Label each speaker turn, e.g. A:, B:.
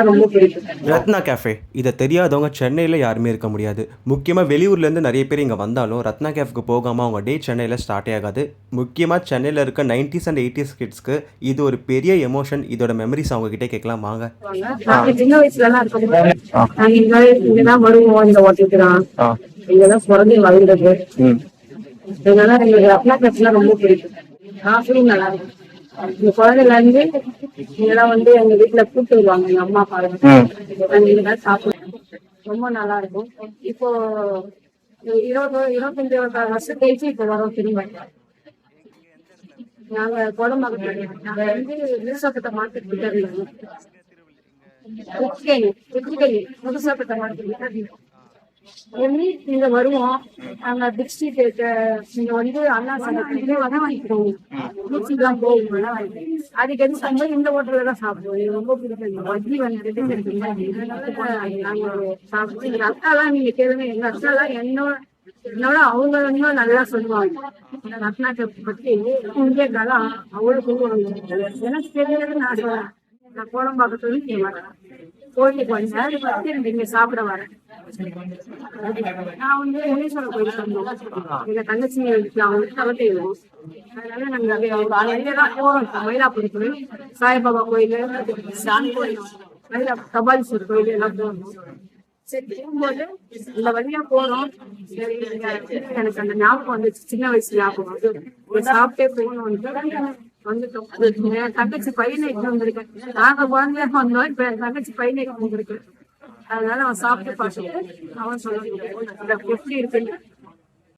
A: ரொம்ப பிடிக்கும்.
B: ரத்னா கேஃபே இதை தெரியாதவங்க சென்னையில் யாருமே இருக்க முடியாது. முக்கியமாக வெளியூர்லேருந்து நிறைய பேர் இங்கே வந்தாலும் ரத்னா கேஃபுக்கு போகாமல் அவங்க டே சென்னையில் ஸ்டார்ட்டே ஆகாது. முக்கியமாக சென்னையில் இருக்க 90s அண்ட் 80s கிட்ஸ்க்கு இது ஒரு பெரிய எமோஷன். இதோட மெமரிஸ் அவங்க கிட்டே கேட்கலாம் வாங்க.
A: நாங்க சின்ன வயசுலலாம் இருக்கும்போது நாங்க இங்கதான் வருவோம். இந்த ஹோட்டலுக்கு தான் இங்கதான் பிறந்து வளர்ந்தது. அதனால எங்களுக்கு ரத்னா கேஃப்லாம் ரொம்ப பிடிக்கும். காஃபியும் நல்லா இருக்கும். இந்த குழந்தைல இருந்து இதெல்லாம் எங்க வீட்டுல கூப்பிட்டு வருவாங்க. எங்க அம்மா அப்பா இங்கதான் சாப்பிடுவோம். ரொம்ப நல்லா இருக்கும். இப்போ 25 வருஷம் கழிச்சு இப்ப வரோம் திரும்ப. நாங்க குடம்பாக்கம் நாங்க விருசப்பட்ட மார்க்கெட் கிட்ட இருந்தோம். புதுசாப்பட்ட மார்க்கெட் இங்க வருவோம். நாங்க பிக் ஸ்ட்ரீட் இங்க அண்ணா சாலை வாங்கிக்கிறோம். போகும் அடிக்கடி சாப்பிடுவோம். இந்த ஹோட்டல்ல தான் சாப்பிடுவோம். எனக்கு ரொம்ப பிடிக்கும். வட்டி சாப்பிட்டு எங்க அக்காலாம் நீங்க கேளுங்க. எங்க அக்காலாம் என்னோட அவங்க இன்னும் நல்லா சொல்லுவாங்க. ரத்னா கேப் பத்தி இங்கே காலம் அவ்வளவு சொல்லுவாங்க. எனக்கு தெரியாது. நான் சொல்றேன். நான் கோடம்பாக்கத்துல வரேன். கோயிலுக்கு வந்து இங்க சாப்பிட வரேன். நான் முனீஸ்வரர் கோயிலுக்கு வந்தோம். எங்க தங்கச்சி அவங்களுக்கு தவட்டையும். அதனால நாங்க போறோம். மயிலாப்பூர் கோயில், சாய்பாபா கோயில், சாமி கோயில், கபாலீஸ்வரர் கோயில் எல்லாம் போகணும். சரி போகும்போது இந்த வழியா போறோம். சரி எனக்கு அந்த ஞாபகம் வந்துச்சு. சின்ன வயசு ஞாபகம் சாப்பிட்டே போகணும் வந்துட்டோம். என் தங்கச்சி பையனை இட்டு வந்திருக்கேன். நாங்க குழந்தையா வந்தோம். இப்ப என் தங்கச்சி பையனை இட்டு வந்திருக்கு. அதனால அவன் சாப்பிட்டு பார்த்துட்டு அவன் சொல்ல எப்படி இருக்குன்னு